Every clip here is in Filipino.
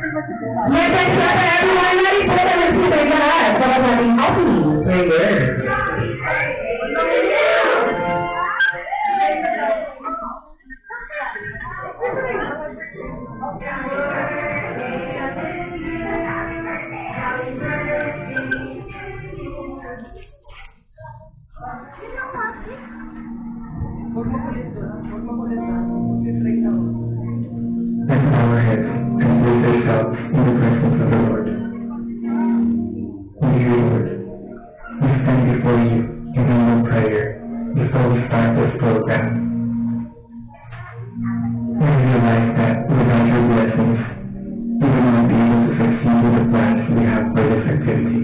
Yes, everyone, ready for the receiver God for the morning coffee. Prayer. Let's bow our heads and place ourselves in the presence of the Lord. Dear Lord, we stand before you in humble prayer before we start this program. We realize that without your blessings, we will not be able to succeed with the plans we have for this activity.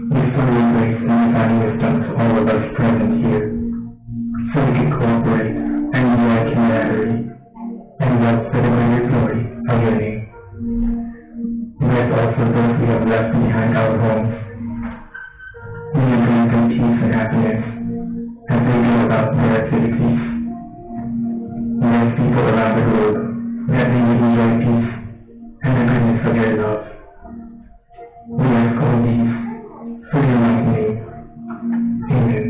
Restore your grace and divine wisdom to all of us present here, so we can cooperate and work in camaraderie and work for the greater glory of your name. Bless also those we have left behind our homes. May you bring them peace and happiness as they go about their activities. Bless people around the globe that they may enjoy peace and the goodness of your love. We ask all these for your mighty name. Amen.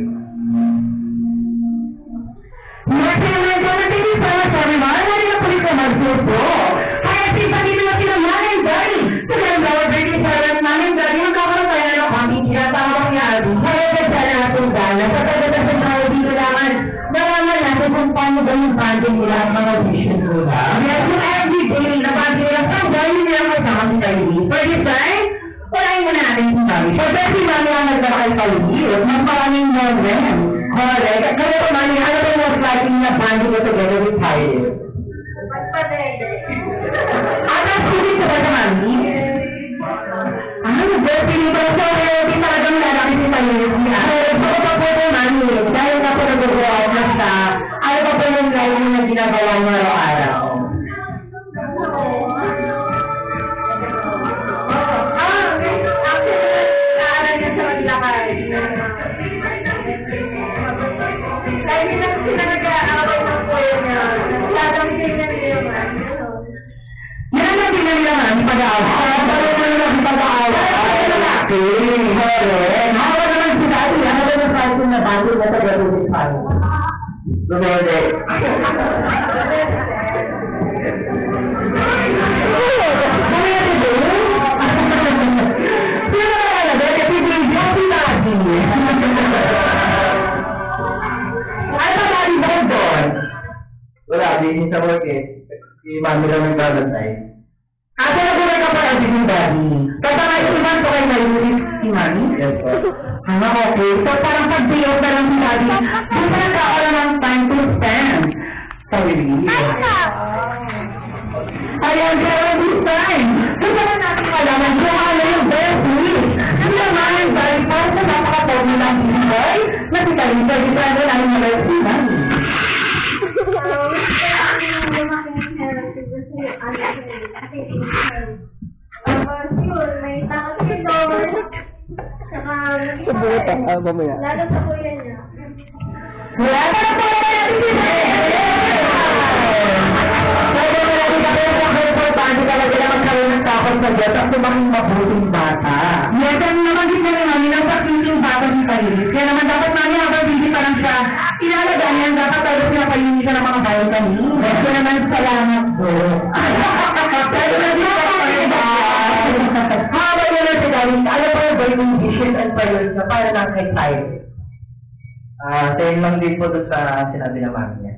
Same lang din po doon sa sinabi na mami niya.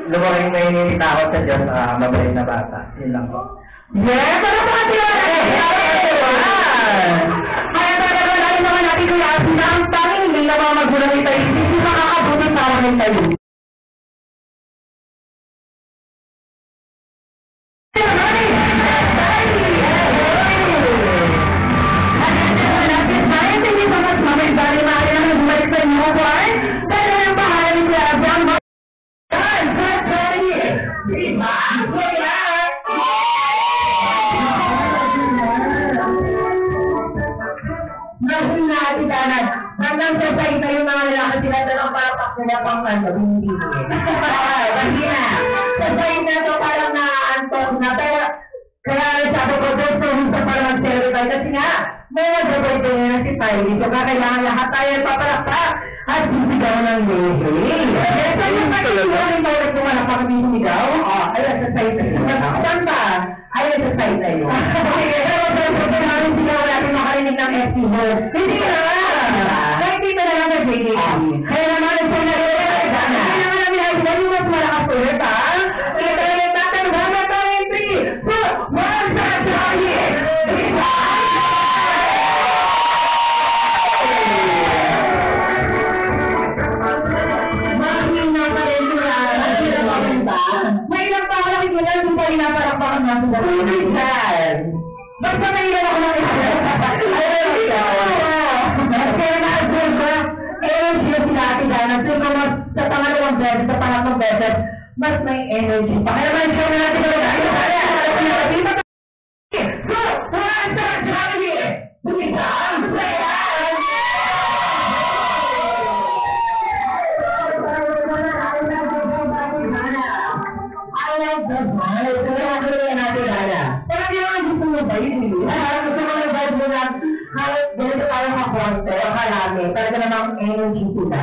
Lumaking may ninitakot sa Diyos, mabait na bata. Yun lang po. Yes! Ano po kasi yun? Kaya talaga natin naman natin kung asin na ang tanging hindi na mga magulang ito. Hindi makakabuti sa akin tayo. Hanggang sa yung mga lalaki sila talagang para pakulang pang hindi. Hindi na. sa side na to parang naantok na. Pero, kaya sabi ko, doon po sa parang mag-celebrate. Kasi nga, may mag-celebrate na si Piley. So, kailangan lahat tayo papalakpak at sisigaw ng yehey. So, yung pag-isigaw rin daw kumalapak at sisigaw, ayun sa side na yun. Saan ba? Ayun sa side na yun. Pero, sa namin sigaw natin makarinig ng FTV. Hindi na! Kahit dito na lang ng JKT. Kaya naman, ito na rin. Kaya naman namin ay yung mas malakas ulit, ha? Kaya talaga natin, hama tayo yung 3, 2, 1, start tayo! Mahina pa rin sila. May ilang pa ako nakikita kung pa pinapalakpakan nga sa buhay. Basta may ilan ako nakikita. Ayun, ikaw. Kaya na-adjust ko, siya sila ati Dana. Sa pangalawang beses, sa pangatlong beses, mas may energy pa. Kaya naman siya na natin ko na ayun. So, one, start, Johnny! Bumisa ang playan! I love the vibe. Kaya natin natin Dana. Parang yung mga gusto mo ba yun? Gusto mo yung vibe mo na ganito tayo ka-conte o karami. Talaga namang energy sila.